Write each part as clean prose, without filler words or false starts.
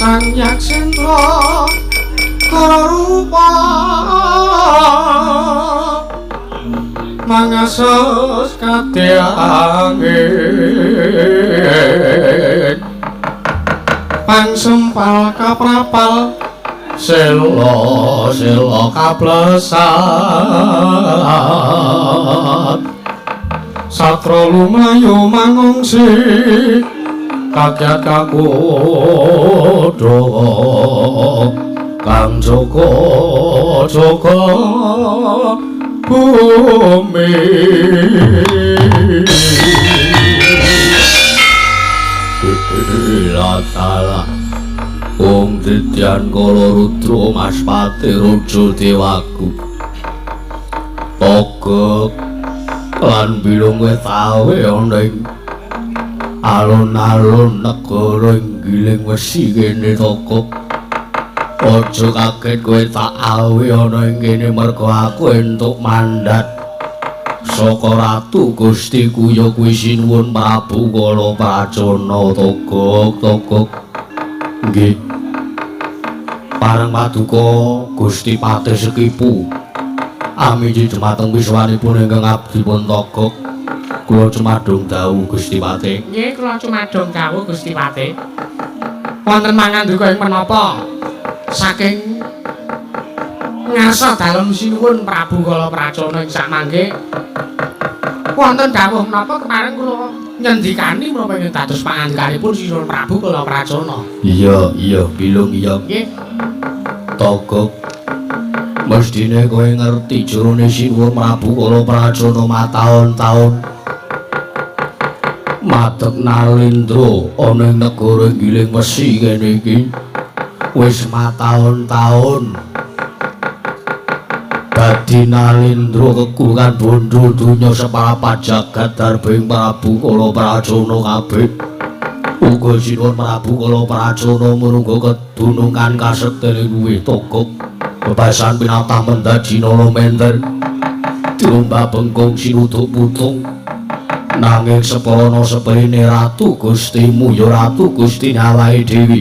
sang yaksendra karo rupa mangasos kadheangin pangsempal kaprapal selo kaplesat satra lumayu mangungsi kakyat kakudowo kang joko bumi latala Om Trityan Kala Rudra Maspati Raja Dewaku Togok lan bilung wetawe ana ing alun-alun negara giling wesi kene Togok aja kaget kowe tak awe ana ing kene mergo aku entuk mandat saka Ratu Gusti Kuya kuwi sinuwun Prabu Kala Pracana Togok nggih parang paduka Gusti Patih Sekipu amiji dumateng wiswanipun ingkang abdi pun Togok kula cumadung dawuh Gusti Patih nggih kula cumadung dawuh Gusti Patih wonten mangandika ing menapa saking ngasa dalem sinuwun Prabu Kala Pracana ing samangke wonten dawuh menapa kemarin kula nyendikani menapa ing dados pangandikanipun sinuwun Prabu Kala Pracana iya bilung iya nggih Togok mestine kowe ngerti jerone sinuwun Prabu Kala Pracana mataun-taun madeg Nalindra ana ing negara giling wesi kene iki wis mataun-taun dadi Nalindra kekurungan bondo donya separapat jagat darbing Prabu Kala Pracana kabeh uga sinuwun Prabu Kala Pracana murungga kedunungan kasektene luwih Togok bebasan pinatah mendadi nala menter dirumba bengkong sinuduk putung nanging sepono sepene Ratu Gustimu ya Ratu Gusti awake dhewe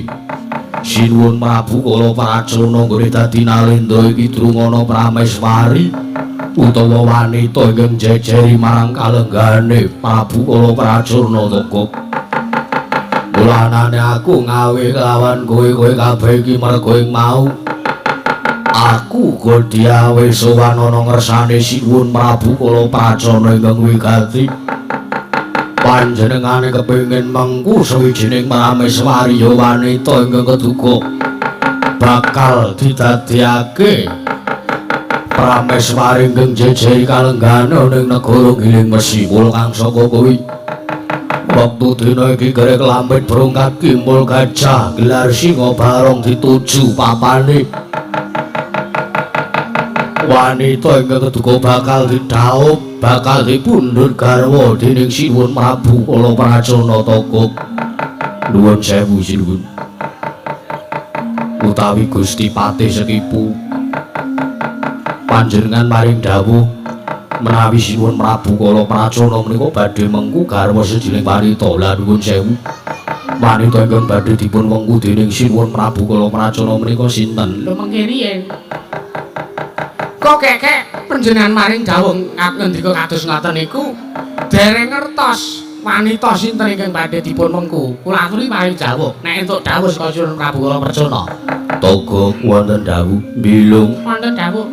sinuwun Prabu Kala Pracana nggone dadi Nalindra iki drungana prameswari utawa wanita ingkang jejeri marang kalenggane Prabu Kala Pracana Togok mulanane aku ngawe kelawan kowe kabeh iki merga ing mau aku godhiawe sowan ana ngersane sinuwun Prabu Kala Pracana ingkang wigati panjenengane kepengin mengku sawijining prameswari ya wanita ingkang keduka bakal didadekake prameswari ingkang jejeri kalenggane ning negara giling wesi mul kang saka kuwi waktu dina iki gerek lambet berungkat kimbul gajah gelar singa barong dituju papane wanita ingkang keduka bakal didhaup bakal dipundhut garwa dening sinuwun Prabu Kala Pracana Togok nuwun sewu sinuwun utawi Gusti Patih Sekipu panjenengan maring dawuh menawi sinuwun Prabu Kala Pracana menika badhe mengku garwa sejining wanita lan nuwun sewu wanita ingkang badhe dipun mengku dening sinuwun Prabu Kala Pracana menika sinten lho mengke riyen kok kekek panjenengan maring dawuh ngendika kados ngoten niku dereng ngertos wanita sinten ingkang badhe dipun mengku kula aturi maring dawuh nek entuk dawuh saka sinuwun Prabu Kala Pracana Togok wonten dawuh bilung wonten dawuh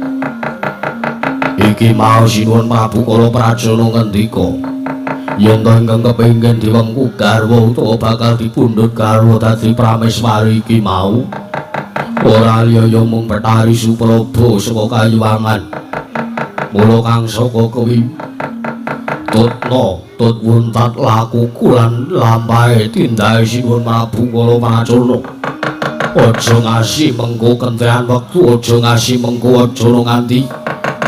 iki mau sinuwun Prabu Kala Pracana ngendika yen to ingkang kepengin diwengku garwa utawa bakal dipundhut garwa dadi prameswari iki mau ora liya mung Betari Supraba saka Kayuwangan mula kang saka kuwi tutna tut wuntat lakuku lan lampahe tindake sinuwun Prabu Kala Pracana aja ngasi mengko kentehan wektu aja ngasi mengko aja nganti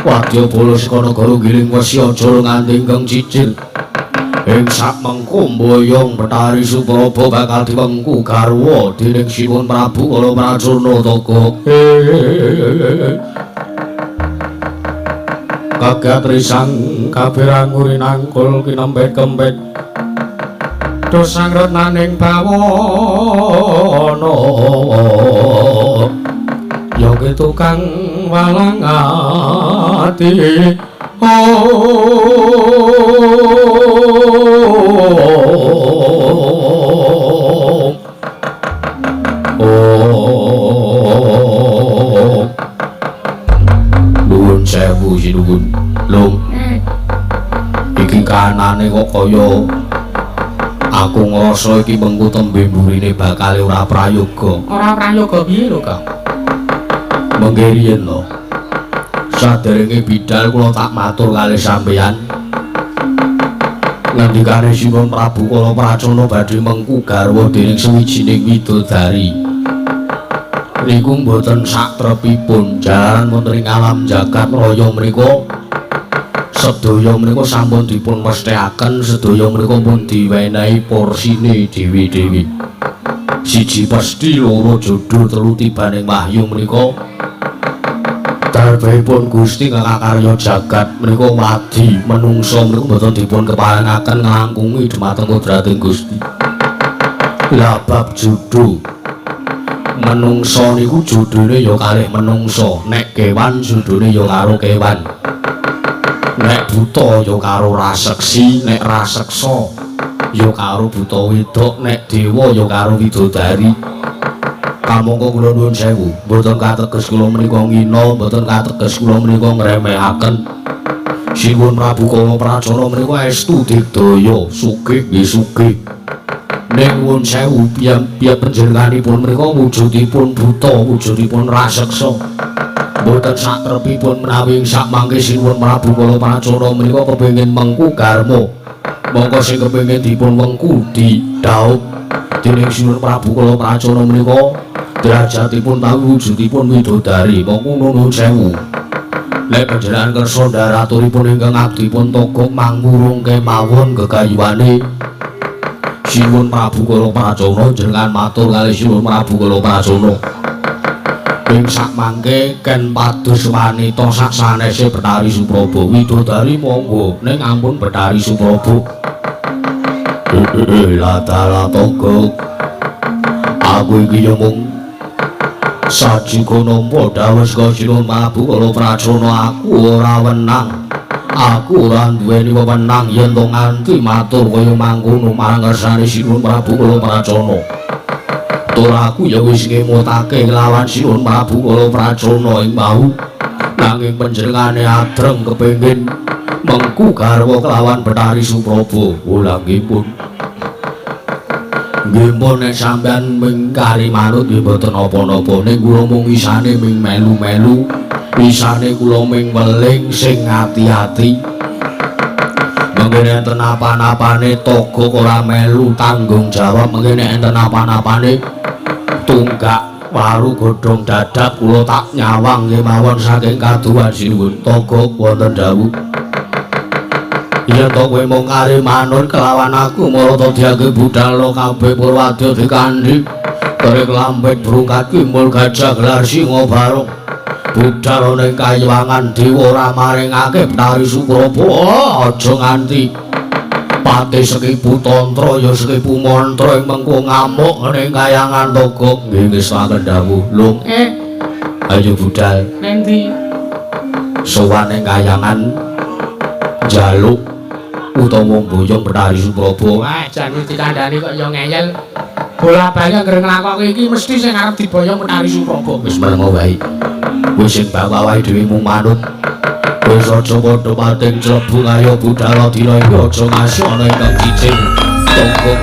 wadya bolos saka negara giling wesi aja nganti ingkang cicil ing sak mengko mboyong Betari Supraba bakal diwengku garwa dening sinuwun Prabu Kala Pracana Togok kagat risang kabeh nguri nangkul kinempet-kempet dosang retnaning bawana tukang walang ati Nuwun sewu sinuwun Lung iki kanane kok kaya aku ngrasa iki mengko tembe mburine bakal ora prayoga. Ora prayoga piye lho, Kang? Mengke riyen lho. Saderenge bidal kula tak matur kalih sampeyan. Ngendikane Sinuwun Prabu kala Pracana badhe mengku garwa dening sawijining widodari. Niku mboten satrepipun jalan wonten ing alam jagat raya menika. Sedaya menika sampun dipun mesthekaken, sedaya menika pun diwenehi porsine dewi-dewi. Siji pesti, loro jodoh, telu tibaning wahyu menika. Darbahipun Gusti ngakakarya jagat menika wadi menungsa menika mboten dipun keparengaken nglangkungi dhumateng kodrating Gusti. Lah bab jodoh menungsa niku jodhone ya kalih menungsa, nek kewan jodhone ya karo kewan. Nek buta ya karo raseksi, nek raseksa ya karo buta wedok, nek dewa ya karo widodari. Kamangka kula nuwun sewu, mboten kateges kula menika ngina, mboten kateges kula menika ngremehaken. Sinuwun Prabu kala Pracana menika estu digdaya, sugih nggih sugih. Ning nuwun sewu, piyambak panjenenganipun menika wujudipun buta, wujudipun raseksa. Mboten satrepipun menawi sak mangke Sinuwun Prabu kala Pracana menika kepengin mengku garma. Mongko sing kepengin dipun wengku didhaup dening Sinuwun Prabu kala Pracana menika derajatipun tawi wujudipun widodari. Mongko nuwun sewu. Lek panjenengan kersa ndaraturipun ingkang abdi pun togok mangurung kemawon gegayuhane Sinuwun Prabu kala Pracana, jenengan matur kalih Sinuwun Prabu kala Pracana. Ing sak mangke ken pados wanita sak sanese Betari Supraba. Widodari monggo, ning ampun Betari Supraba. Latala togok. Aku iki yo mung sajika nampa dawuh saka Sinuwun Prabu kala Pracana, aku ora wenang. Aku ora duweni wewenang yen to nganti matur kaya mangkono marang kersane Sinuwun Prabu kala Pracana. Tur aku ya wis ngemutake nglawan Sinuwun Prabu kala Pracana ing mau. Nanging panjenengane adreng kepengin mengku garwa kelawan Betari Supraba. Ulanggipun. Nggih pun nek sampeyan mingkari manut nggih mboten napa-napa, ning kula mung isane ming melu-melu. Isane kula ming weling sing ati-ati. Mengene enten apa-apane togok ora melu tanggung jawab, mengene enten apa-apane tunggak waru godhong dadap kula tak nyawang kemawon saking kaduwan Sinuwun. Togok wonten dawuh, yen to kowe mung kari manut kelawan aku marata diangge budal kabeh Purwadya dikandhi kare klambet brungkat kimul gajah gelar singa barung budal ning kayuwangan dewa ora maringake Betari Supraba. Aja nganti pati sekipu tantra ya sekipu mantra ing mengko ngamuk ning kayangan togok. Nggih wis saken dawuh. Lung ayo budal Ning ndi? sowan ning kayangan jaluk utawa mboyong Betari Supraba. Wah, jan wis dikandhani kok ya ngeyel. Bola-bali anggere nglakokke iki mesti sing arep diboyong Betari Supraba. Wis menengo wae. Wis sing bawa wae dhewe mung manut. Wis aja padha pating clebu kaya budal dina iki aja ngasuk ana ingkang cicing togok.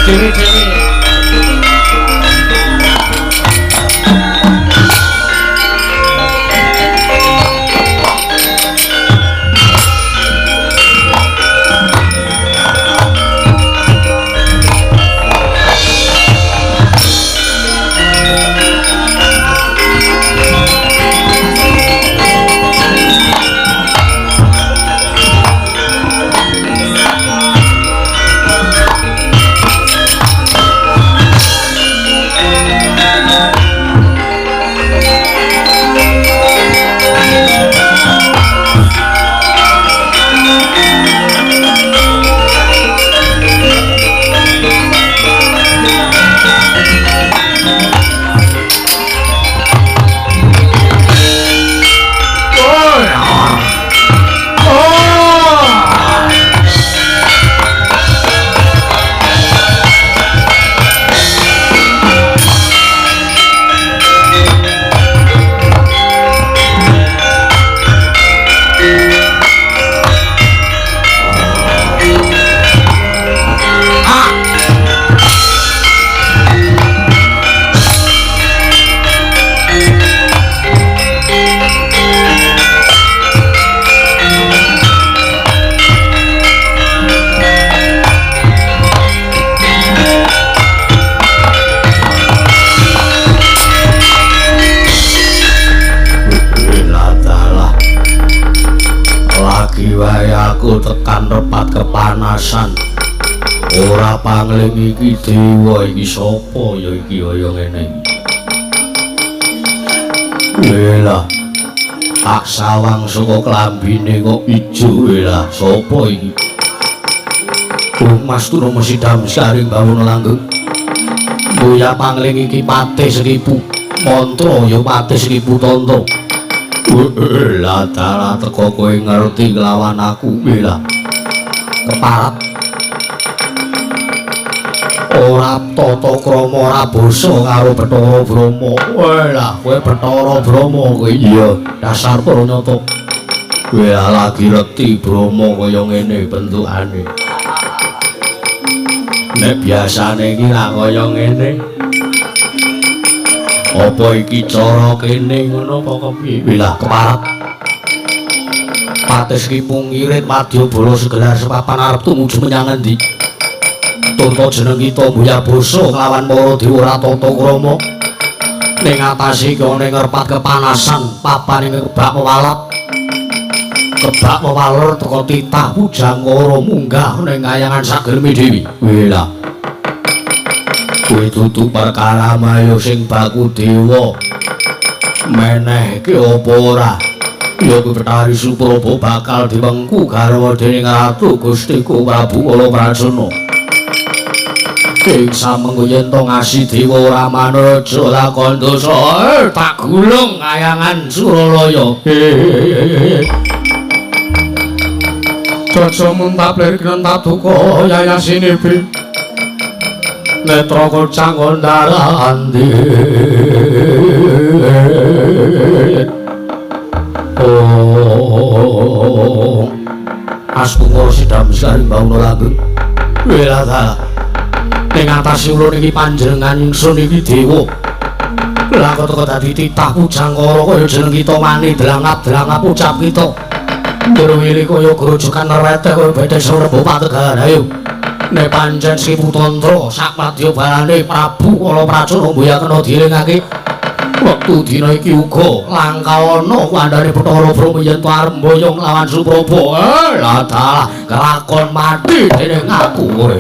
Dewi-dewi Prabu tekan repat kepanasan. Ora pangling iki dewa iki sapa ya iki kaya ngene iki. Lah tak sawang saka klambine kok ijo lah sapa iki? Mas Turu mesti damsaring bawono langgeng. Boya pangling iki patih Seribu mantra ya patih Seribu tanta. Lah dalah teko kowe ngerti nglawan aku lah. Keparat ora tata krama ora basa karo Bathara Brahma. Lah kowe Bathara Brahma kowe iya dasar pranyata. Kowe lagi reti Brahma kaya ngene bentukane. Nek biasane iki ra kaya ngene. Apa iki cara kene ngono apa kepiye? Lah keparat. Patis ki pungirit wadyabala segelar sepapan arep tumuju menyang endi? Turta jeneng kita Buya Basa nglawan para dewa tata krama. Ning atase iki ana ngerpat kepanasan papaning kebak mewalat. Kebak mewalur teka titah pujangkara munggah ning kayangan sagelme dewi. Lah kowe dudu perkara mayo sing baku dewa menehke apa ora ya Betari Supraba bakal diwengku garwa dening Ratu Gustiku Prabu Kalaprajana ing samengko yen to ngasi dewa ora manaja lakon dosa tak gulung kayangan Suralaya Jaja muntap lir kentak duka yayasine bi netra kocang kondaranti Astunga sidam saring bauna langgeng welata ning atas ulun iki panjenengan ingsun iki dewa lah kok dadi titah pujangkara kaya jeneng kita mani delangap-delangap ucap kita nduwili kaya grojokan rete kaya bedhe Suraba Pategaran ayo nek pancen Seribu Tantra sak madyabalane Prabu Kalaprajana mboya kena dielingake wektu dina iki uga langka ana kandhane Bathara Brahma yen arep mboyong lawan Supraba lah dalah kelakon mati dening aku kowe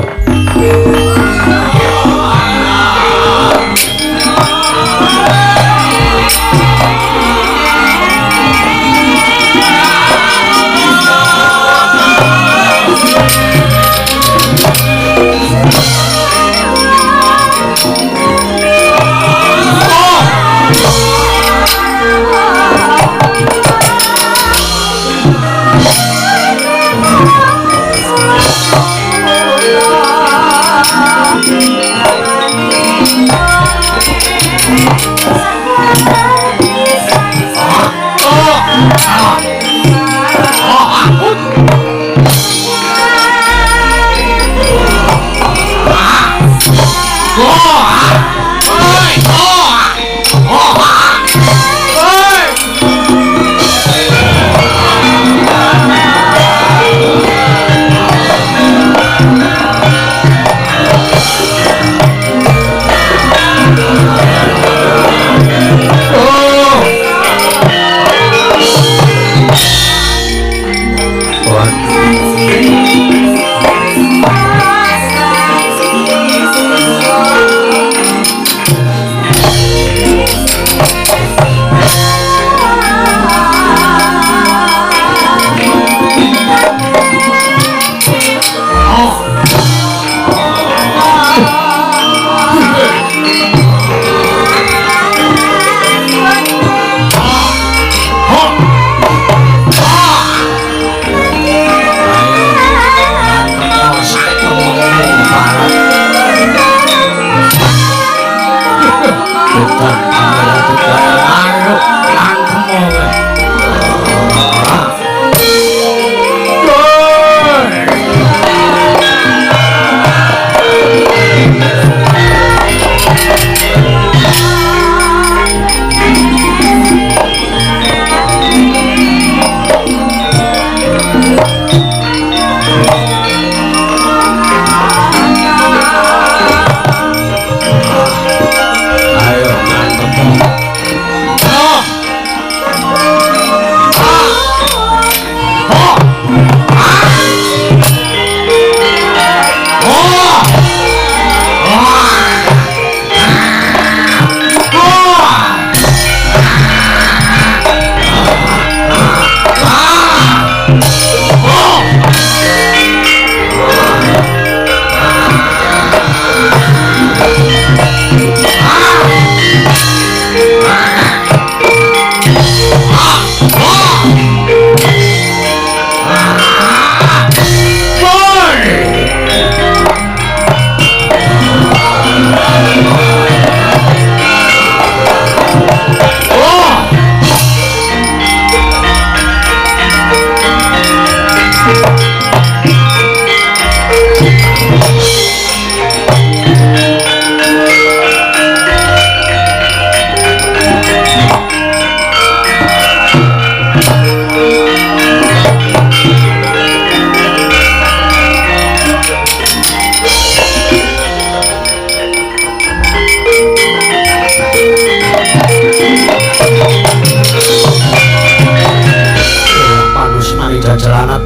dajalanat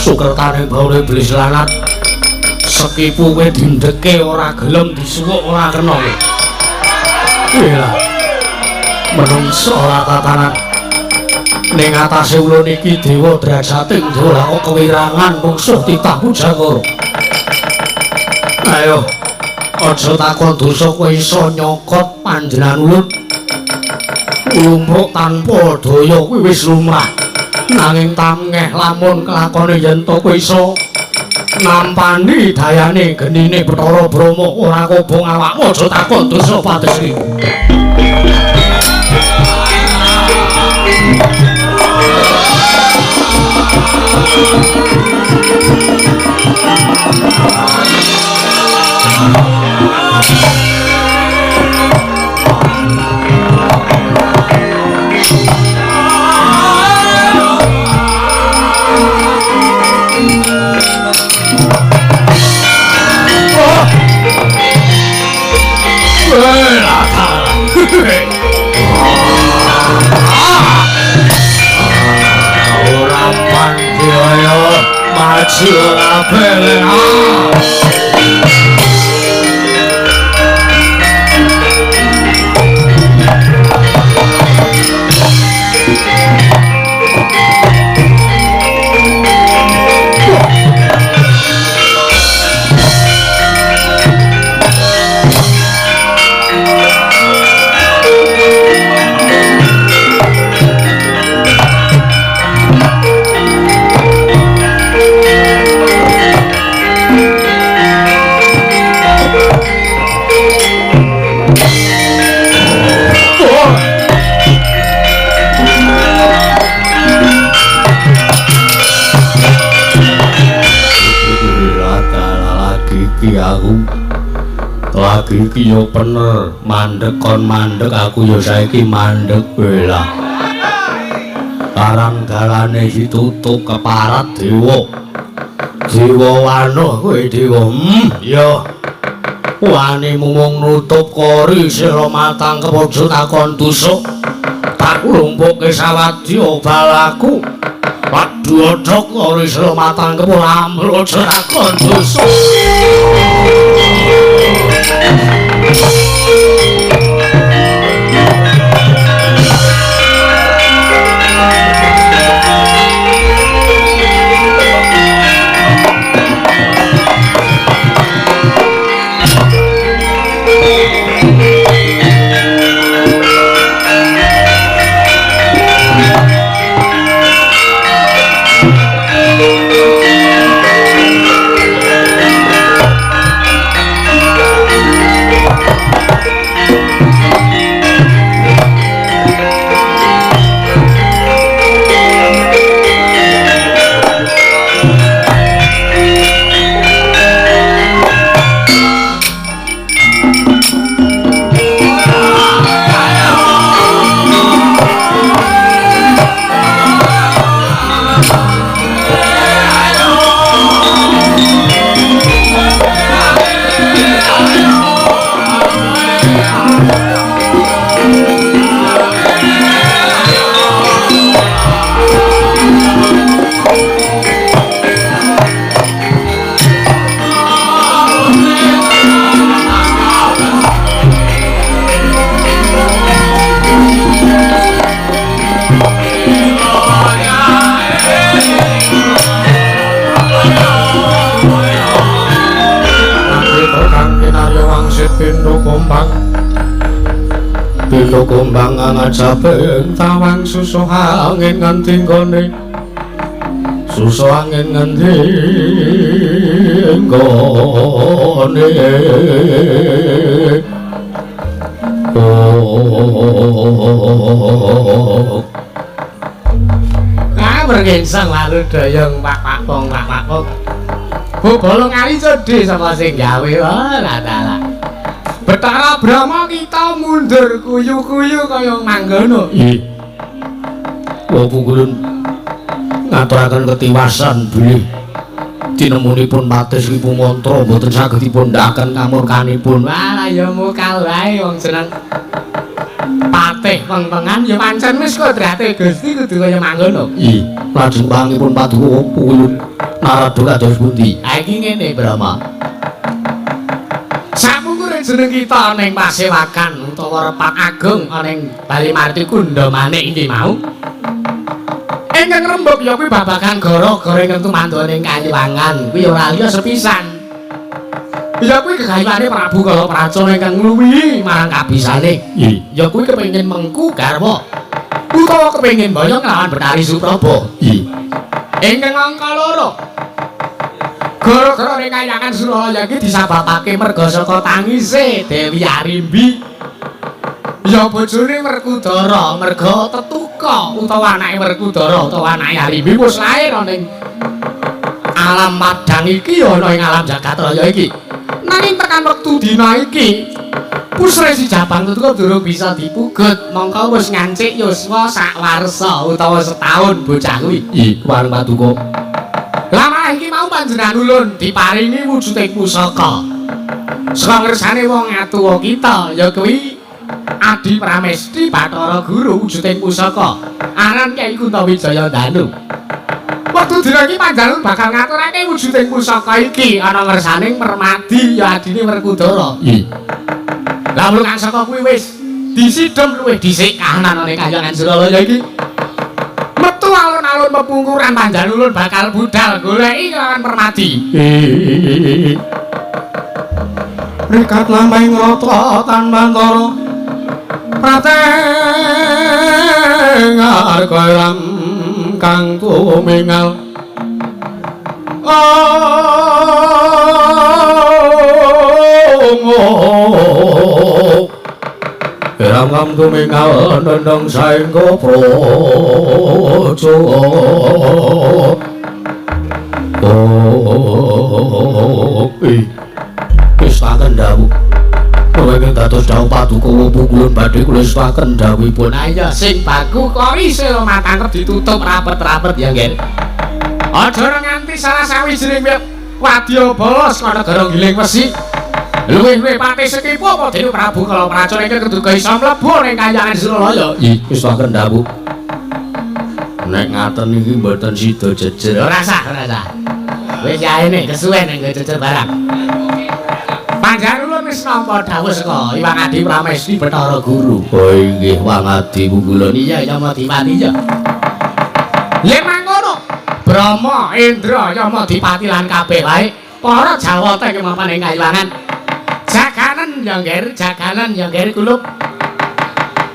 sukertaning baure iblis lanat sekipu kowe dindeke ora gelem disuwuk ora kena iya menungso ora tatanan ning atase ulun iki dewa drajating dewa kewirangan mungsuh titah pujangara ayo aja takon dosa kowe iso nyokot panjenengan ulun lumruk tanpa daya kuwi wis lumrah nanging tamngeh lamun kelakone yen to kowe iso nampani dayane genine Bathara Brahma ora kobong awakmu aja takon dosa patesi ora pandi ayo maju ora belen lagi iki yo bener mandek kon mandek aku yo saiki mandek bela karang dalane ditutup keparat dewa wanuh kowe dewa yo wani mumung nutup kori sira matang kepojo takon tusuk tak lumpuke sawadya balaku waduh odhok kori sira matang kepojo amrojo takon tusuk Pino kumbang ngajabeng tawang susuh angin nganti gone susuh angin nganti gone bergengsang lalu dayang pak pong bu bolong kali sedih sama sing gawe lah Bathara Brahma kita mundur kuyu-kuyu kaya manggono. Ih. Wong pungkulun ngaturaken ketiwasan bilih tinemunipun Patis Ibu Mantra mboten saged dipundhakaken kamurkanipun. Wah, ya mokal wae wong jeneng Patis patih weng-wengan ya pancen wis kodrate Gusti kudu kaya mangkono. I, lajeng pangipun Paduka pulun narada kados pundi? Ha iki ngene Brama. Sapungkuring jeneng kita ning Pasewakan utawa Repat Agung ning Balimarti Kundamanik iki mau. Ingkang rembug ya kuwi babagan gara-gara ingkang tumandhaning Kaliwangan kuwi ora liya sepisan. Ya kuwi gegayuhane Prabu Kalapracana ingkang ngluwihi marang kabisane. Ya kuwi kepengin mengku garwa utawa kepengin boyong lawan Betari Supraba. Ingkang angka loro. Gara-gara ning Kahyangan Suralaya iki disababake merga saka tangise Dewi Arimbi. Ya bojone Werkudara merga tetuka utawa anake Werkudara utawa anake Arimbi wis lair ning alam Padang iki ana ing alam Jagatraya iki. Nanging tekan wektu dina iki Pusre si Jabang Tutuka durung bisa dipugut mongko wis ngancik yuswa sakwarsa utawa setahun bocah kuwi. Wareng Paduka. Lama iki mau panjenengan ulun diparingi wujuding pusaka. Saka ngersane wong atuwa kita ya kuwi Adi Pramesti Bathara Guru wujuding pusaka. Aran Kyai Kuntawijaya Danu. Wektu dina iki panjenengan bakal ngaturake wujuding pusaka iki ana ngersaning Permadi ya adine Werkudara. Lah mulung saka kuwi wis disidhem luwih dhisik kahanan ning Kahyangan Suralaya iki. Metu alun-alun pepungkuran panjenengan ulun bakal budal goleki kelawan Permadi. Rikat lampahing rata tanbantara prateng argaram kang tumingal Ram kang tumingal nendang saengga praja wis pakendhawuh Wenging dados dawuh Paduka pukulun badhe kula suwaken dawuhipun. Ayo sing baku kori sira matangkep ditutup rapet-rapet ya nggih. Aja nganti salah sawijining wadya bolos kana negara Giling Wesi. Luwih-luwih pati sekipu apa dene Prabu Kalapracana iki keduga iso mlebu ning Kahyangan Suralaya. Wis suwaken dawuh. Nek ngaten iki mboten sida jejer. Ora sah, ora sah. Wis yaene kesuwen ning jejer barang. Panjenengan ulun wis nampa dawuh saka Iwang Adi Pramesti Bathara Guru. Oh inggih Wang Adi pukulun. Iya Yamadipati ya. Yen mangkono Brahma, Indra, Yamadipati lan kabeh wae para Jawata iki mapan ing Kahyangan. Jaganan ya ngger kulup.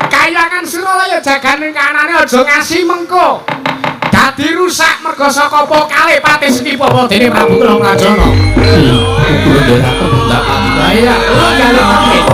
Kahyangan Suralaya jaganing kanane aja ngasi mengko. Dadi rusak merga saka apa kalih pati sekipu apa dene Prabu Kalapracana. Pukulun dhewe Iya, lu jaluk pamit.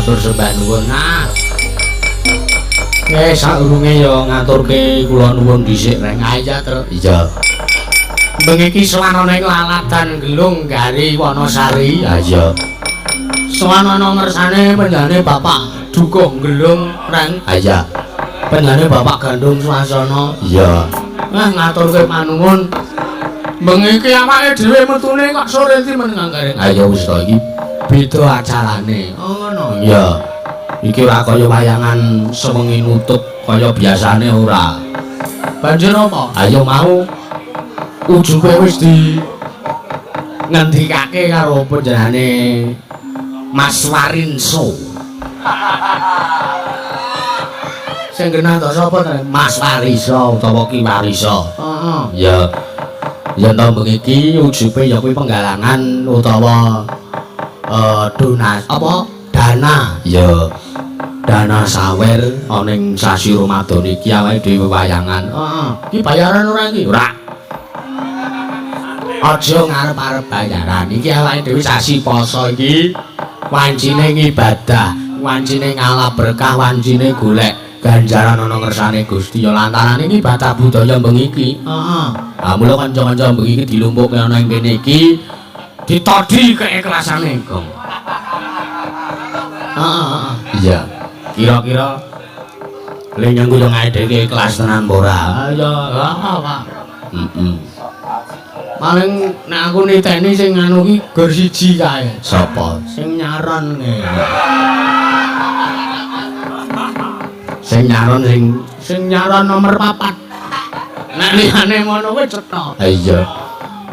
matur sembah nuwun. Nah. Saurunge ya ngaturke kula nuwun dhisik reng. Iya, Tru. Iya. Bengi iki sowanane laladan gelung gari Wonosari. Iya. Sowanana ngersane penjane Bapak Dukuh gelung reng. Iya. Penjane Bapak Gandung Swasana. Iya. Ngaturke panuwun. Bengi iki awake dhewe metune kok sore iki meneng gareng. Ayo wis to iki Beda acarane. Oh ngono. iya. Iki ora kaya wayangan sewengi nutup kaya biasane ora. Banjur apa? Ayo mau Ujube wis di ngendikake karo panjenengane Mas Warinso. Sing genah to sapa to? Mas Wariso utawa Ki Wariso. Heeh. Ya. Yen to bengi iki ujube ya kuwi penggalangan utawa dana. Ya. Dana sawer ana ing sasi Ramadan iki awake dhewe wayangan. Heeh. Iki bayaran ora iki? Ora. Aja ngarep-arep bayaran. Iki awake dhewe sasi poso iki wancine ngibadah, wancine ngalah berkah, wancine golek ganjaran ana ngersane Gusti ya lantaran iki ibadah budaya bengi iki. Heeh. Ah mula kanca-kanca bengi iki dilumpukke ana ing kene iki ditodi keiklasane, Gong. Heeh. Iya. Kira-kira le nyanggo yo ngadekke ikhlas tenan apa ora? Ya, Pak. Heeh. Paling nek aku niteni sing anu iki gor siji kae. Sapa? Sing nyaron kae. Sing nyaron Sing nyaron nomor 4. Nek liyane ngono kuwi cetha. Ha iya.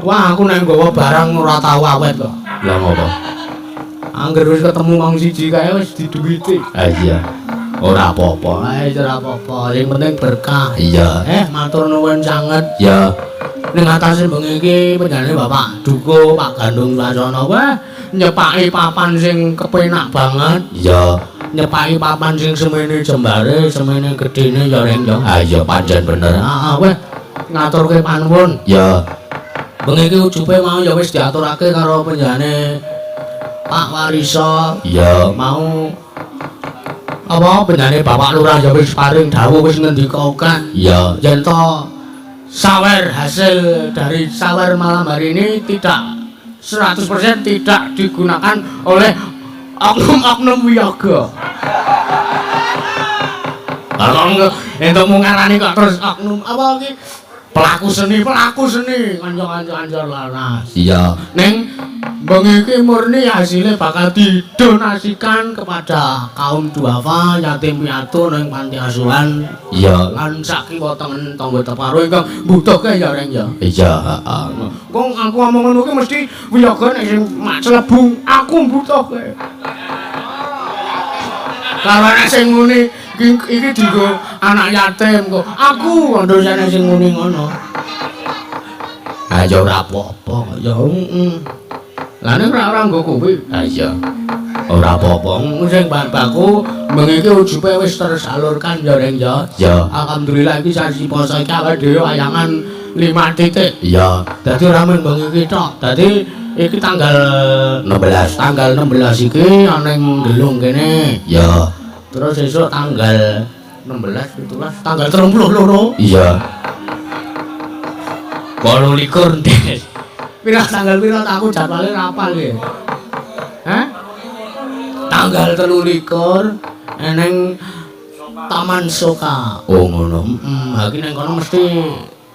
Wah, aku nek nggawa barang ora tau awet kok. Lah ngopo? Angger wis ketemu wong siji kae wis diduwiti. Ha iya. Ora apa-apa. Ae ora apa-apa, sing penting berkah. Iya. Matur nuwun sanget. Ya. Ning atase bengi iki panjenengane Bapak Dukuh, Pak Gandung Swasana wah nyepaki papan sing kepenak banget. Ya. Nyepaki papan sing semene jembare, semene gedene ya reng ya. Ha iya pancen bener. Heeh, weh ngaturke panuwun. Ya. Bengi iki ujube mau ya wis diaturake karo panjenengane Pak Wariso. Ya. Mau apa panjenengane Bapak Lurah ya wis paring dawuh wis ngendika akeh. Ya. Yen to sawer hasil dari sawer malam hari ini tidak 100% tidak digunakan oleh oknum-oknum wiyaga. Kalau entuk mungarani kok terus oknum apa iki pelaku seni kanca-kanca laras. Iya. Ning bengi iki murni hasilnya bakal didonasikan kepada kaum duafa yatim piatu ning panti asuhan. Iya. Lan sakiwa tengen tangga teparo ingkang mbutuhke ya reng ya. Iya, heeh. Kok aku ngomong ngono ki mesti wiyaga nek sing mak celebung aku mbutuhke. Kalau nek sing ngene iki dienggo anak yatim kok. Aku ndosane sing muni ngono. Ha ya ora apa-apa. Ya heeh. Lah nek ora nggo kuwi. Ha iya. Ora apa-apa. Sing baku bengi iki ujube wis tersalurkan ya reng ya. Ya. Alhamdulillah iki sasi poso iki awake dhewe wayangan 5 titik. Iya. Dadi ora mung bengi iki tok. Dadi iki tanggal 16. Tanggal 16 iki ana ing Gelung kene. Ya. Terus esuk tanggal 16, 17, tanggal 32. Iya. 28 Des. Pira tanggal pira aku jadwale ra apal iki. Hah? Tanggal 23 eneng Taman Soka. Oh ngono. Heeh, iki nang kono mesti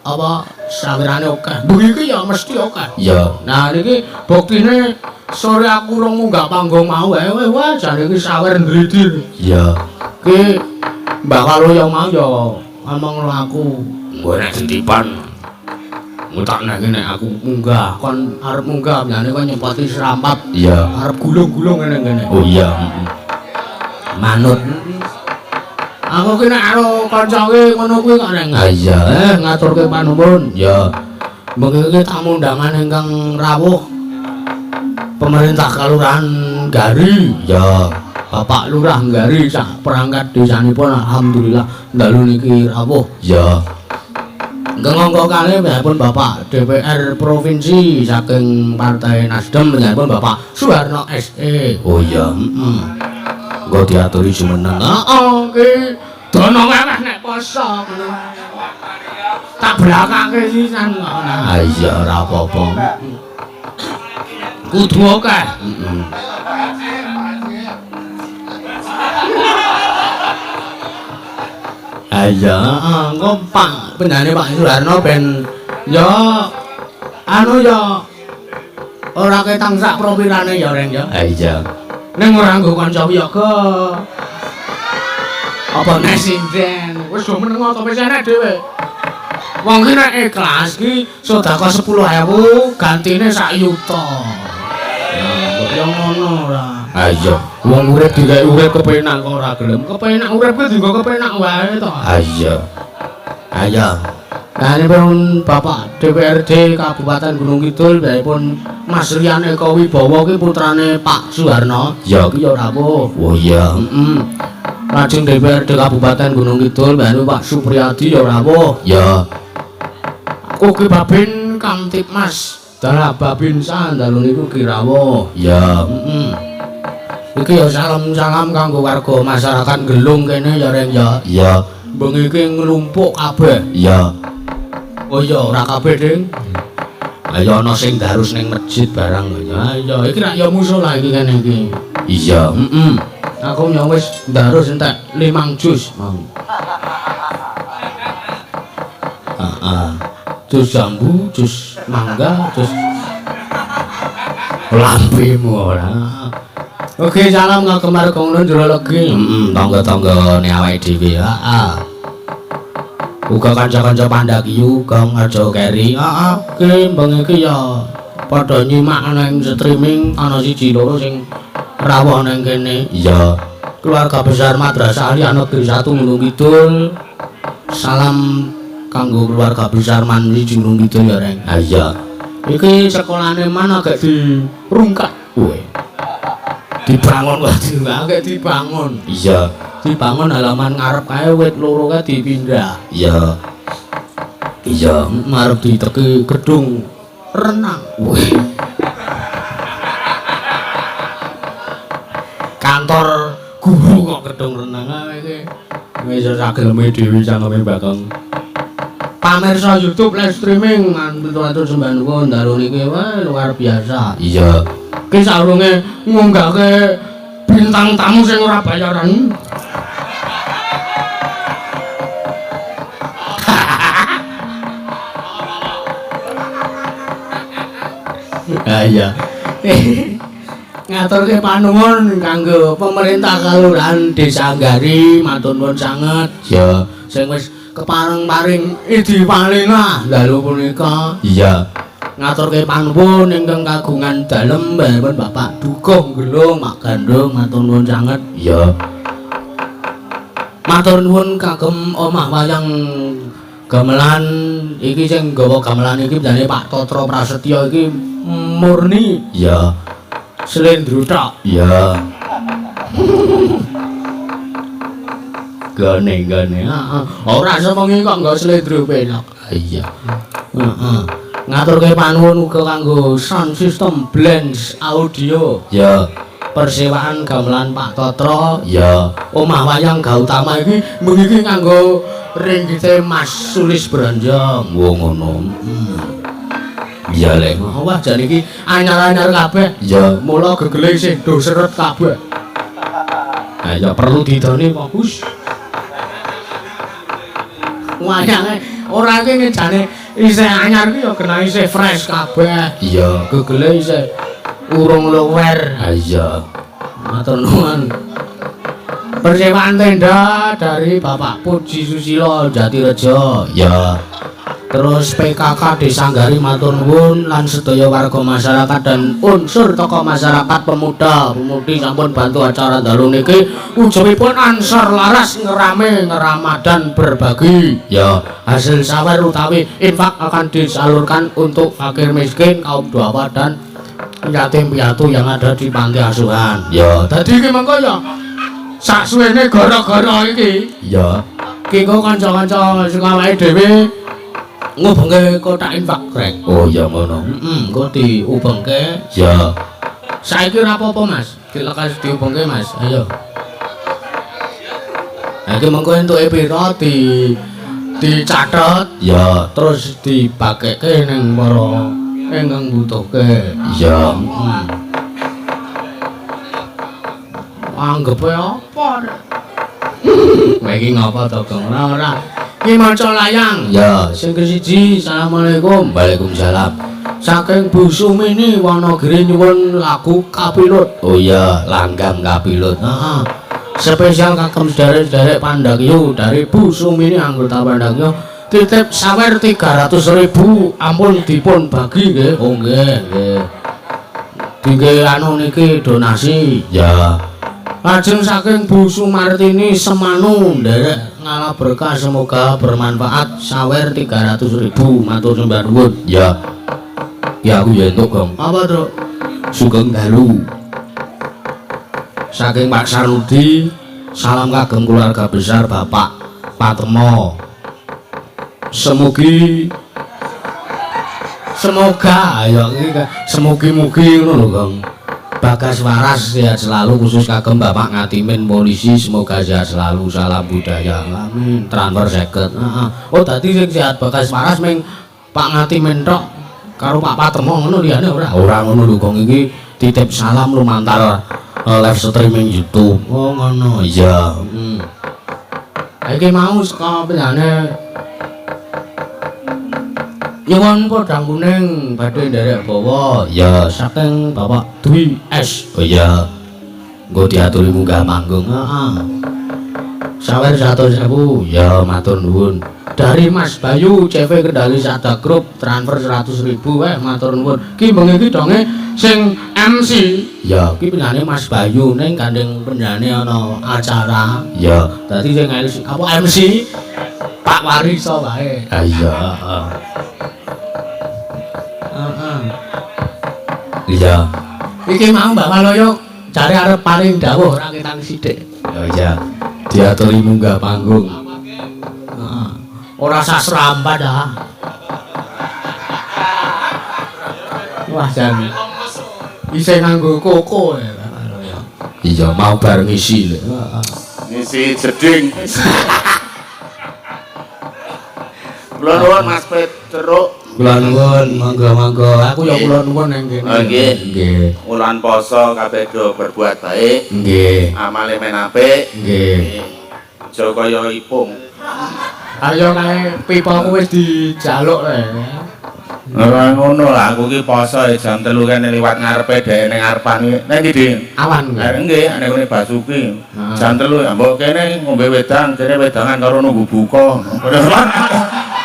apa sawirane akeh. Bengi iki ya mesti akeh. Ya. Nah niki buktine sore aku urung munggah panggung mau wah jane iki sawer ndridi. Ya. Ki Mbak Walu yang mau ya ngomong karo aku. Nggo nek titipan. Ngutak nek aku munggah, kon arep munggah nyane kon nyempoti serampat. Iya. Arep gulung-gulung ngene-ngene. Oh iya. Manut. Aku ki nek karo kancaku ngono kuwi kok neng. Ah iya. Ngaturke panuwun. Ya. Bengi iki tamu undangan ingkang rawuh pemerintah Kelurahan Gari. Ya. Bapak Lurah Gari sak perangkat desanipun alhamdulillah dalu niki rawuh. Ya. Nganggo kalih pun Bapak DPR Provinsi saking Partai Nasdem pun Bapak Suharno SE. Oh iya. Engko diaturi jumeneng. Heeh, ki dono weweh nek poso ngono. Tak belakake sisan kok. Ah iya ora apa-apa. Kudu akeh. Heeh. Iya, engko Pak penjane Pak Suharno ben ya anu ya ora ketang sak propirane ya Reng ya. Iya. Ning ora nggo kanca wiyaga. Apa nek sinden? Wis do meneng to wis enek dhewe. Wong ki nek ikhlas ki sedekah 10.000 gantine sak yuta. Kok yo ngono ora. Ah iya. Wong urip digawe urip kepenak kok ora gelem. Kepenak urip ki dienggo kepenak wae to. Ah iya. Ah iya. Nah, ini pun Bapak DPRD Kabupaten Gunung Kidul, pun Mas Rian Eko Wibowo ki putrane Pak Suharno. Ya ki ya ora apa. Oh iya. Heeh. Lajeng DPRD Kabupaten Gunung Kidul, Pak Supriyadi ya ora apa. Ya. Ugi Babin Kamtipmas Dalah Babinsa dalu niku kirawa. Ya. Heeh. Iki ya salam-salam kanggo warga masyarakat Gelung kene ya Reng ya. Ya. Bengi iki nglumpuk kabeh. Ya. Oh iya ora kabeh, Ding. Ayo ana sing darus ning masjid barang lho ya. Iya, iki rak ya musala iki kene iki. Iya. Heeh. Aku ya wis darus entek 5 jus mau. Heeh. Jus jambu, jus mangga, jus Lampemu ora. Oke, salam kanggo margono jero legi. Tangga-tanggane awake dhewe. Heeh. Uga kanca-kanca Pandakiyu uga ngaja keri. Heeh, ki mbeng iki ya padha nyimak nang streaming ana siji loro sing rawuh nang kene. Iya. Keluarga besar Madrasah Aliyah Negeri 1 Gunung Kidul. Salam kanggo keluarga besar Manwi Gunung Kidul ya, Reng. Ah iya. Iki sekolahane mana gak dirungkak. Weh. Dibangun kok agak dibangun. Iya. Dibangun halaman ngarep kae wit loro kae dipindah. Iya. Iya. Ngarep diteki gedung renang. Weh. Kantor guru kok gedung renang ae iki. Wis sageleme dhewe cangkeme bakeng. Pamirsa YouTube live streaming mantu-mantu sembahan dalu niki wah luar biasa. Iya. Ki saurunge ngunggahke bintang tamu sing ora bayaran. Ah iya. Ngaturke panuwun kanggo pemerintah Kelurahan Desa Anggari, matur nuwun sanget. Ya. Sing wis kepareng-paring idi palinah dalu punika. Iya. Ngaturke panuwun ingkang kagungan dalem pun Bapak Dukung Gelung Mak Gandung matur nuwun sanget. Iya. Matur nuwun kagem omah wayang gamelan iki sing nggawa gamelan iki jane Pak Totro Prasetyo iki murni Iya. slendro tok. Iya. Gane. Heeh. Ora sewengi kok nggo slendro pelok. Iya. Heeh. Ngaturke panuwun uga kanggo sound system Blends Audio. Ya. Persewaan gamelan Pak Totro. Ya. Omah wayang Gautama iki mengiki kanggo ringgite Mas Sulis Branjang. Wong ngono. Iya lek. Wah, jan iki anyar-anyar kabeh. Ya. Mula gegele isih do seret kabeh. Ah ya Perlu didoni fokus. Wayange ora iki ngejane isih anyar ki ya kena isih fresh kabeh. Iya. Gegele isih urung luwer. Ah iya. Matur nuwun. Persewaan tenda dari Bapak Puji Susilo Jatirejo. Ya. Terus PKK Desa Anggari matur nuwun lan sedaya warga masyarakat dan unsur tokoh masyarakat pemuda pemudi sampun bantu acara dalu niki ujungipun ansor laras ngerame ngeramadan berbagi. Ya. Hasil sawer utawi infak akan disalurkan untuk fakir miskin, kaum duafa dan yatim piatu yang ada di panti asuhan. Ya. Dadi iki mengko ya saksuwene gara-gara iki Ya. ki kok kanca-kanca sing awake dhewe ngubengke kotak infak krek. Oh ya ngono. Kok diubengke. Ya. Saiki ora apa-apa Mas, dilekas diubengke Mas. Ayo. Iki mengko entuke pira dicatet ya terus dipakeke ning para ingkang butuhke. Ya. Anggepe apa? Kowe iki ngapa to, Gong? Ora. Iki maca layang. Ya, sing ke-1. Assalamualaikum. Waalaikumsalam. Saking Bu Sumini Wonogiri nyuwun lagu Kapilut. Oh iya, langgam Kapilut. Heeh. Spesial kagem sederek-sederek Pandagyo dari Bu Sumini anggota Pandagyo. Titip sawer 300.000 ampun dipun bagi nggih. Oh nggih, nggih. Dingge anu niki donasi. Ya. Lajeng saking Bu Sumartini Semanu nderek ngalah berkah semoga bermanfaat sawer 300.000 matur sembah nuwun. Ya. Ya aku ya entuk, Gong. Apa, Truk? Sugeng dalu. Saking Pak Sarudi, salam kagem keluarga besar Bapak Patmo. Semoga ayo iki semugi-mugi ngono lho, Gong. Bagas waras sehat selalu khusus kagem Bapak Ngatimin polisi semoga sehat selalu salam budaya. Amin. Transfer 50. Heeh. Oh dadi sing sehat Bagas waras ming Pak Ngatimin tok karo Pak Patmo ngono liyane ora. Ora ngono lho, Gong, iki titip salam lumantar live streaming YouTube. Oh ngono. Iya. Iki mau saka penjane nyuwun podang kuning badhe nderek bawa. Ya saking Bapak Dwi S. Oh iya. Engko diaturi munggah manggung. Heeh. Sawer 100.000. Ya matur nuwun. Dari Mas Bayu CV Kendali Sada Group transfer 100.000 matur nuwun. Ki bengi iki donge sing MC. Ya, ki penjane Mas Bayu ning gandeng penjane ana acara. Ya, dadi sing MC apa MC? Pak Wariso wae. Ah iya, heeh. Heeh. Iya. Iki mau Mbak Maloyo cari arep paling dawuh ora ketang sithik. Ya iya. Diaturi munggah panggung. Heeh. Ora sastra ampat dah. Wah jan. Isih nganggo koko ya. Iya mau bareng isi lho. Ngisi jeding. Kula nuwun Mas Petruk. Kula nuwun, monggo-monggo. Aku ya kula nuwun ning kene. Oh nggih. Nggih. Wulan poso kabeh do berbuat baik. Nggih. Amale men apik. Nggih. Aja kaya ipung. Ayo kae pipaku wis dijaluk le. Ora ngono lah, aku ki poso jam 3 kene liwat ngarepe dhek ning ngarepan iki. Nek ndi, Dik? Awan. Nggih, nek ngene Basuki. Jam 3 ya mbok kene ngombe wedang, kene wedangan karo nunggu buka.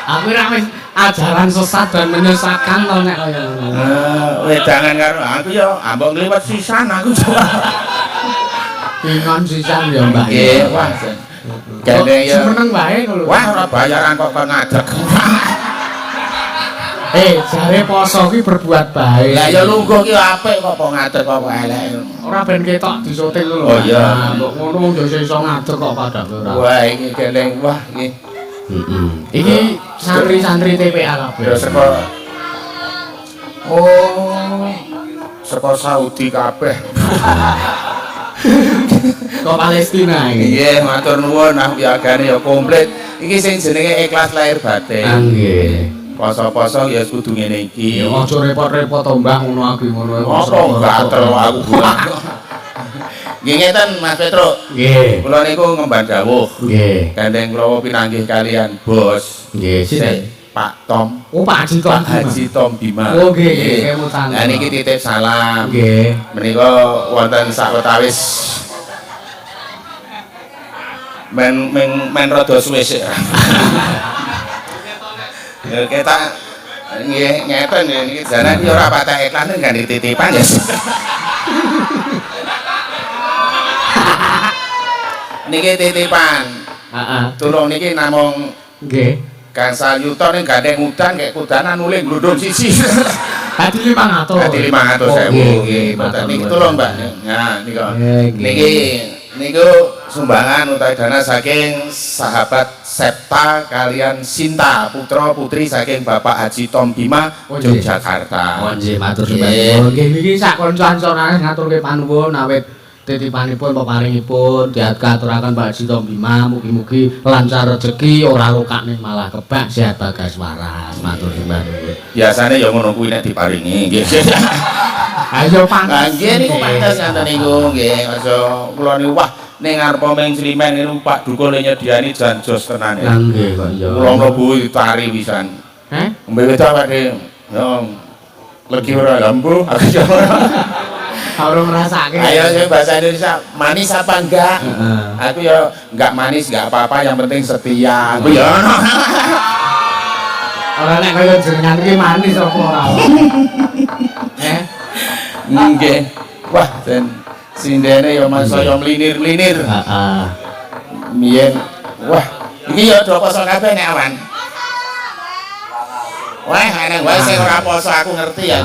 Aku ora wis ajaran sesat dan menyesatkan to nek kaya ngono. Wedangan karo aku ya ambok ngliwat sisan aku. Pingon sisan ya, Mbak. Nggih, wah. Kene ya. Seneng wae lho. Wah, ora bayaran kok ngadeg. Jare poso ki berbuat baik. Lah ya lungguh ki apik kok ngadeg kok elek. Ora ben ketok disoting lho. Oh iya. Kok ngono yo iso ngadeg kok padha ora. Wah, iki geleng wah iki. Iki santri-santri TPA kabeh. Ya saka saka Saudi kabeh. Kok Palestina iki. Nggih, matur nuwun nah piagane ya komplit. Iki sing jenenge ikhlas lahir batin. Nggih. Poso-poso ya kudu ngene iki. Ya aja repot-repot to Mbah ngono aku ngono. Apa gatel aku bulan. Nggih ngeten Mas Petruk. Nggih. Kula niku ngemban dawuh. Nggih. Gandeng kula pinanggih kalian bos. Nggih, sinten? Pak Tom. Oh Pak Haji Tom. Pak Haji Tom Bima. Oh nggih, nggih mutan. Lah niki titip salam. Nggih. Menika wonten sawetawis men rada suwe sik. Ya ketak nggih ngeten niki jaran iki ora patek iklan kan dititipan ya. Niki titipan. Heeh. Tulung niki namung Nggih. Gansal yuta ning gandeng udan kayak kudanan nuling glundung siji. Hadi 500. Hadi 500.000 nggih. Mboten niki tulung Mbak. Nah niku. Niku sumbangan utawi dana saking sahabat Septa kalian Sinta putra putri saking Bapak Haji Tom Bima Yogyakarta. Oh nggih matur sembah. Nggih niki sak kanca-kancane ngaturke panuwun awit titipanipun peparingipun diaturaken Pak Jito Bima mugi-mugi lancar rezeki ora rokane malah kebak sehat bagas waras matur sembah nuwun. Biasane ya ngono kuwi nek diparingi nggih. Ayo pantes. Nggih niku pantes ngoten niku nggih. Aja kula niku wah ning ngarep Ming Slimen niku Pak Duko le nyediani jan jos tenan. Nggih kok ya. Kula mlebu tari pisan. Mbek wedok Pak De. Yo legi ora lampu. Ora ngrasake. Ayo sing bahasa Indonesia manis apa enggak? Aku ya enggak manis enggak apa-apa yang penting setia. Aku ya ono. Ora nek kaya jenengan iki manis apa ora. Nggih. Wah, den sindene ya saya mlinir-mlinir. Heeh. Mien. Wah, iki ya do poso kabeh nek awan. Wah, ana wae sing ora poso aku ngerti ya.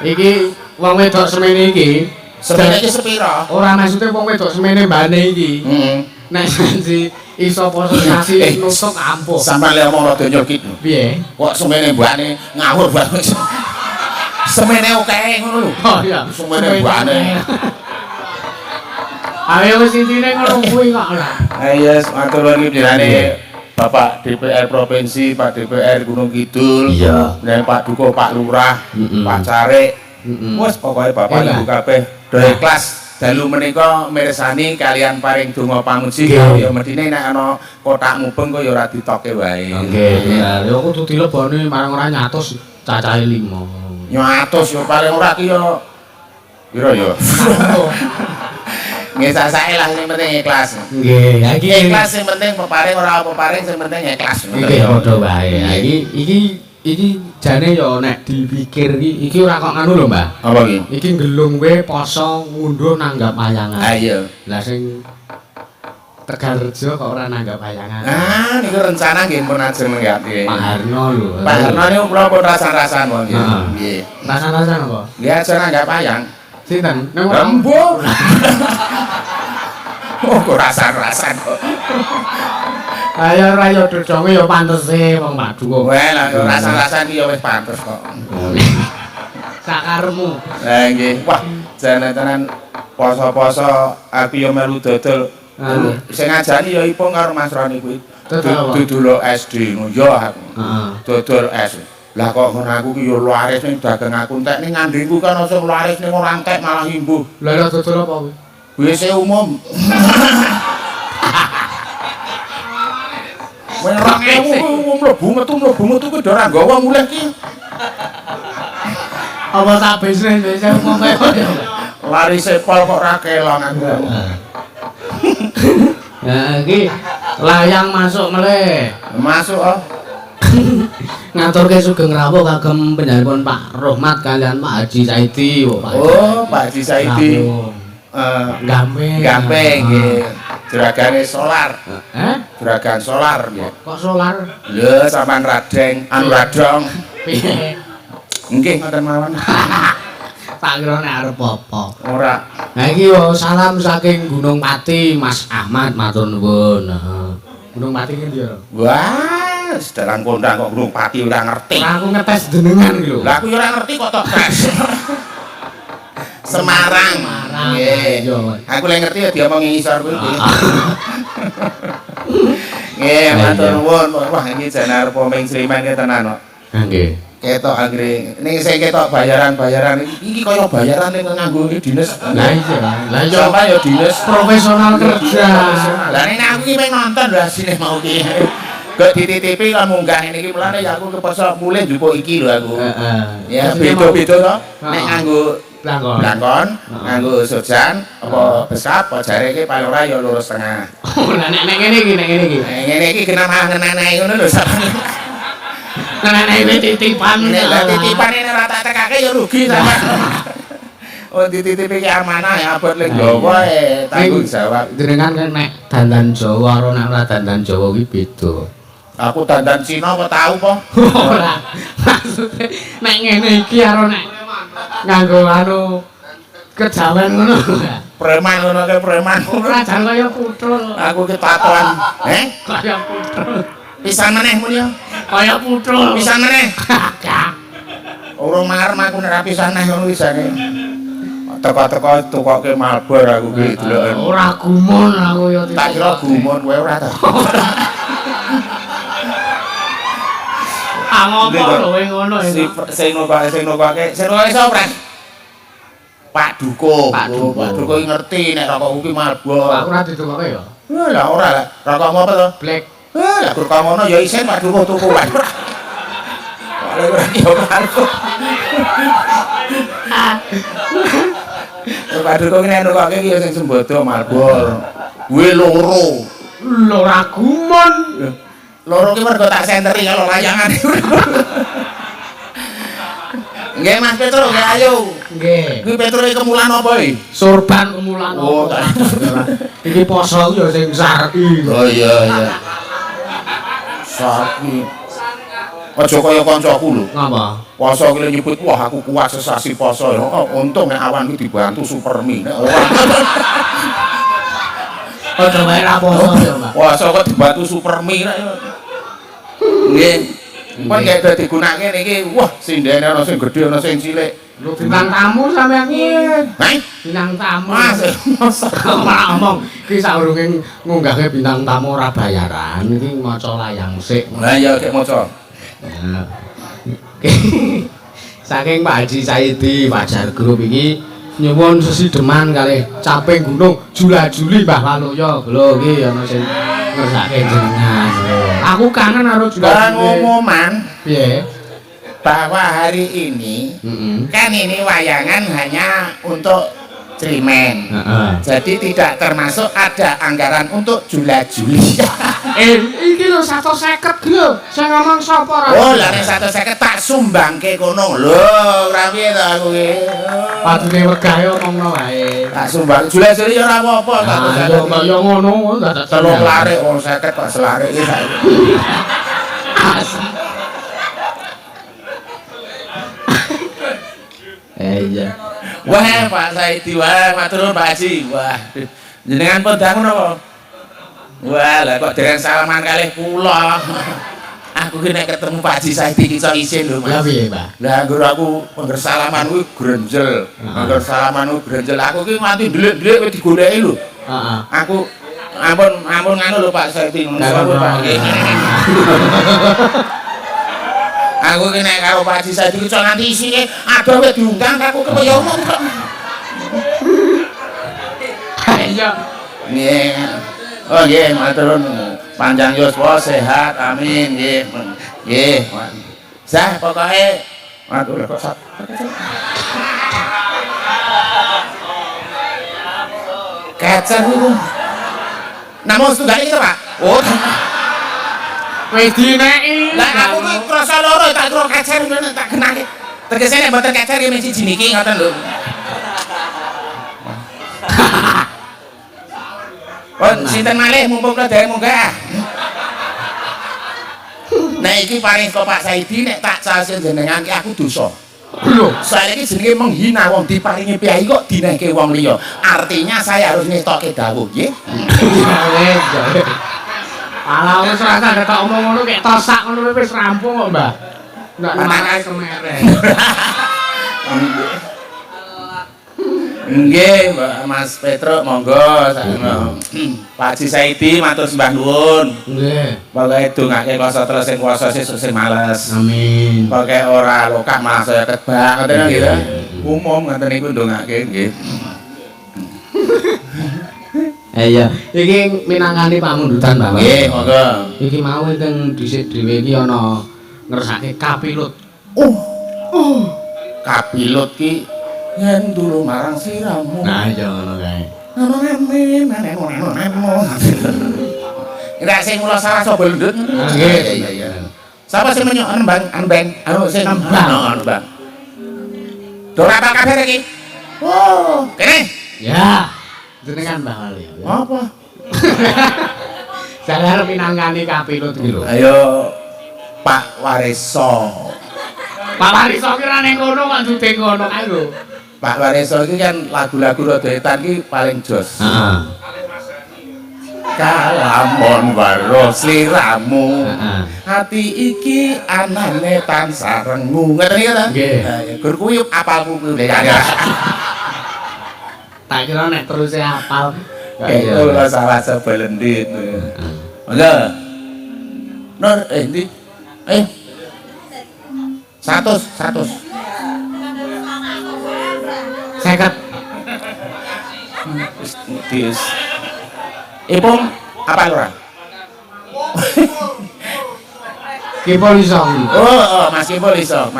Iki wong wedok semene iki Sebenarnya sepiro? ora maksude wong wedok semene mbane iki. Heeh. Nek sing iso poso sasi nutuk ampuh. Sampai le omong rada nyokit. Piye? Kok semene mbakne ngawur banget. Semene oke ngono lho. Oh iya, Semene mbakne. Ayo wis intine ngono kuwi kok ora. Yes, matur nuwun jenenge Bapak DPR Provinsi, Pak DPR Gunung Kidul, Iya. dan Pak Duko, Pak Lurah, Pak Carik. Wes pokoke Bapak Ibu kabeh do ikhlas dalu menika mirsani kalian paring donga pamuji ya medine nek ana kotak mubeng kok ya ora ditoke wae. Nggih, bener. Ya kudu dileboni marang ora nyatus cacahe 5. Nyatus ya paling ora ki ya pira ya. Nggih sasae lah sing penting ikhlas. Nggih, ya iki Ikhlas sing penting peparing ora peparing sing penting ikhlas. nggih padha wae. Ya iki jane ya nek dipikir iki ora kok nganu lho, Mbah. Apa iki? Iki ngelung we poso ngunduh nanggap wayangan. Ah iya. Lah sing Tegalrejo kok ora nanggap wayangan. Ah, niku rencana nggih pun ajeng nggih. Pak Harno lho. Pak Harno niku kula pun rasan-rasan wong nggih. Heeh. Nggih. Rasan-rasan apa? Nggih aja nanggap wayang. Sinten? Nang Rembuh. Oh, kok rasan-rasan kok. Ayo ora yo dodonge yo pantese wong Pak Duko. Wah, lah rasan-rasan iki ya wis pantes kok. Sakarmu. Lah nggih. Wah, jane tenan poso-poso aku yo melu dodol. Sing ngajani ya ipung karo Mas Roni kuwi. Dodol SD ngono yo aku. Heeh. Dodol es. Lah kok ngono aku ki yo laris ning dagang aku entek ning ngandengku kan ana sing laris ning ora entek malah imbuh. Lah dodol apa kuwi? WC umum. Wong ora mlebu metu kuwi ora nggawa mulih ki. Apa tak bisnis umum kaya. Lari sepol kok ora kelong aku. Ya iki layang masuk meleh. Masuk oh. Ngaturke sugeng rawuh kagem panjenenganipun Pak Rohmat kalian Pak Haji Saidi. Oh, Pak Haji Saidi. Gamping. Gamping nggih. Juragane solar. Juragan solar nggih. Kok solar? Lho, sampean Radeng, anu Radong. Piye? Nggih, ngoten mawon. Tak kira nek arep apa. Ora. Nah iki yo salam saking Gunung Pati Mas Ahmad matur nuwun. Gunung Pati ki ndi yo? Wah, sedaran kondang kok Gunung Pati ora ngerti. Aku ngetes jenengan iki lho. Lah aku ora ngerti kok tok tes. Semarang. Nggih. Aku lek ngerti ya diomongi ngisor kuwi. Nggih, matur nuwun. Wah, iki jane arep Ming Slimen ki tenan kok. Nggih. Ketok anggere ning sing ketok bayaran iki kaya bayaran ning nganggo dinas. Lah iya. Lah yo Sampai ya dinas Profesional kerja. Lah nek aku ki pengen nonton lho asine mau ki. Kok dititipi kan munggah ngene iki mulane ya aku kepaksa mulih njupuk iki lho aku. Heeh. Ya beda-beda to. Nek nganggo blangkon, nganggo sojan apa besap apa jare iki paling ora ya lurus tengah. Lah nek ngene iki. Ngene iki kena mangan-mangan ngono lho sampeyan. Nek titipan. Nek titipan ini ora tak tekake ya rugi sampeyan. Oh dititipi ki amanah ya abot ning Jawa tanggung jawab. Jenengan kan nek dandan Jawa karo nek ora dandan Jawa kuwi beda. Aku dandan Cina apa tahu po? Ora. Maksude nek ngene iki karo nek nganggo anu kejawen ngono. Preman ngono ke preman. Ora jan kaya putul. Aku ki tatoan. Kaya putul. Pisan meneh muni yo. Kaya putul. Pisan meneh. Gak. Urung marem aku nek ra pisan neh ngono wisane. teko-teko tukoke malbor aku ki deloken. Ora gumon aku ya. Tak kira gumon kowe ora ta. Ngopo lho kowe ngono ya. Sing nukoke sapa? Pak Duko. Pak Duko ngerti nek rokok kuwi malbor. Aku ora ditukoke ya. Lah ora lah. Rokokmu apa to? Black. Lah kur kamono ya isen Pak Duko tuku wae. Ora yo karo. Pak Duko ki nek nukoke ki sing sembodo malbor. Kuwi loro. Lho ora gumon. Loro ki mergo tak senteri kalau layangan. Nggih Mas Petro, nggih ayo. Nggih. Kuwi Petro iki kemulan apa iki? Sorban kemulan apa? Oh, tak. Iki poso ya sing syar'i. Oh iya. Sapi. Aja kaya kancaku lho. Ngapa? Poso ki nyebut wah aku kuat sesasi poso. Oh, untung nek awan iki dibantu Supermi. Nek ora. Aja wae ra poso ya, Mbak. Poso kok dibantu Supermi nek. Nggih. Pun gak dadi gunake niki, wah sindene ana sing gedhe ana sing cilik. Lho bintang tamu sampean iki. Hah? Bintang tamu. Mas, ora omong iki saurunge ngunggahke bintang tamu ora bayaran iki maca layang sik. lah ya kek maca. Nah. Saking Pak Haji Saidi Fajar Group iki nyuwun sesideman kalih caping gunung Jula-juli Mbah Waluya lho iki ana sing ngersake jenengan. Aku kangen karo Jula-juli. Pengumuman Piye? bahwa hari ini kan ini wayangan hanya untuk Trimen. Jadi tidak termasuk ada anggaran untuk Jula-juli. Iki lho 150 lho. Sing ngomong sapa ra? Oh, lah nek 150 tak sumbangke kono. Lho, ora piye to aku ki. Padune wegahe omongno wae. Tak sumbang Jula-juli ya ora apa-apa. Ya ngono dadak Telung larik wong 50 kok selarik iki saiki. Iya. Wah, Pak Saidi, wah, matur nuwun Pak Haji. Wah, jenengan pun dangun apa? Wah, lah kok dereng salaman kalih kula. Aku ki nek ketemu Pak Haji Saidi iki iso isin lho, Lah Mas. piye, Pak? Lah nggur aku pengger salaman kuwi grenjel. Pengger salaman kuwi grenjel. Aku ki nganti ndelik-ndelik wis digoleki lho. Heeh. Aku ampun nganu lho Pak Saidi ngono Pak. Aku ki nek karo Pak Haji Saidi iso nganti isine ada wis diundang aku kaya umum kok. Iya. Nggih. Oh nggih, matur nuwun. Panjang yuswa sehat, amin nggih. Nggih. Sah pokoke matur kok sak. Kecer niku. Namun setunggal iki to, Pak? Oh. Wis dineki. Lah aku ki krasa loro tak kira kecer ngono tak genake. Tegese nek mboten kecer ya mesti siji niki ngoten lho. Pun sinten malih mumpung kula dereng munggah. Nek iki paring kok Pak Saidi nek tak casen jenengan ki aku dosa. Lho, Saya ini jenenge menghina wong diparingi piyai kok dinehke wong liya. Artinya saya harus ngetokke dawuh, nggih. Ala wis ora tak ketok omong ngono kek tosak ngono wis rampung kok, Mbah. Ndak malah kemereng. Nggih, Mbak Mas Petro, monggo sakno. Pak Haji Saidi matur sembah nuwun. Nggih. Pokoke dongake kuasa terus sing kuasa sesuk sing males. Amin. Pokoke ora lokak malah saya ketbak ngoten nggih ya. Umum ngoten niku ndongake nggih. Iya, iki minangkani pamundutan, Bapak. Nggih, monggo. Iki mau teng dhisik dhewe iki ana ngersake kapilut. Kapilut ki yen dulu marang siramu. Nah, iya ngono kae. Nek sing kula salah sapa lendut? Nggih. Iya. Sapa sing menyok anbeng? Anu sing nembang. Dora apa kabar iki? Oh, kene. Ya. Jenengan Mbah Wali. Apa? Saya arep minangkani kapilut iki lho. Ayo Pak Wareso. Pak Wariso kira ning kono kok dude ngono kae lho. Pak Wareso iki kan lagu-lagu rada etan iki paling jos. Heeh. Kalamon waros liramu. Heeh. Hati iki anane tansah rengu. Ngoten iki ta? Nggih. Gur kuwi apalku kuwi. Tak kira nek terus hafal. Itu lah salah sebelendit. Mangga. Nur, ndi? 100. 50. Dis. Ipung apa lurah? Kipol iso. Oh, Mas Kimpul iso.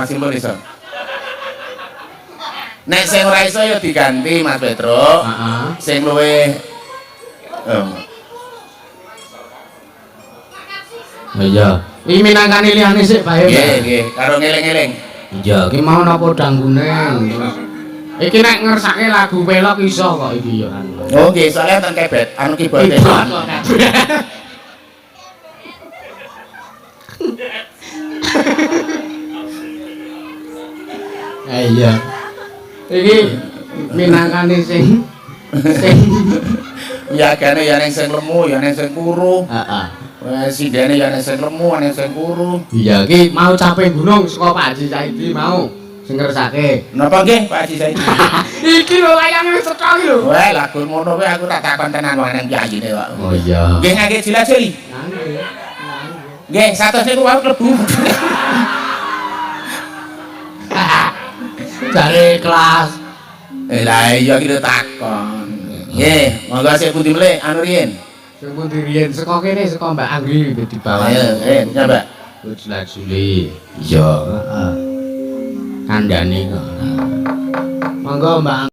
Nek sing ora iso ya diganti Mas Petro. Heeh. Sing luwih Iya. Iki minangkani liyane sik bae. nggih, karo ngeling-eling. Iya. Iki mau napa danggune? Iki nek ngersake lagu pelok iso kok iki ya. Oh, nggih, soalnya ten kebet, anu keyboard. Iya. Iki minangkani sing Ya gane ya ning sing lemu, ya ning sing kuru. heeh. Wes sidene ya ning sing lemu, ning sing kuru. Iya, iki mau capek gunung saka Pak Haji Saidi mau sing ngersake. Napa nggih Pak Haji Saidi? Iki lho layane wis teko iki lho. Wah, lagu ngono kuwi aku tak takon tenan wae nang piyayine kok. Oh iya. Nggih ngangge jila-jili. Nggih, 100 niku wae klebu. Jare kelas. Lah iya kita takon. Nggih, monggo sik pundi mleh anu riyen. Sing pundi riyen saka kene saka Mbak Anggi di bawah. Ayo, nyambak. Wis lek suli. Iya. Heeh. Kandhane kok. Monggo Mbak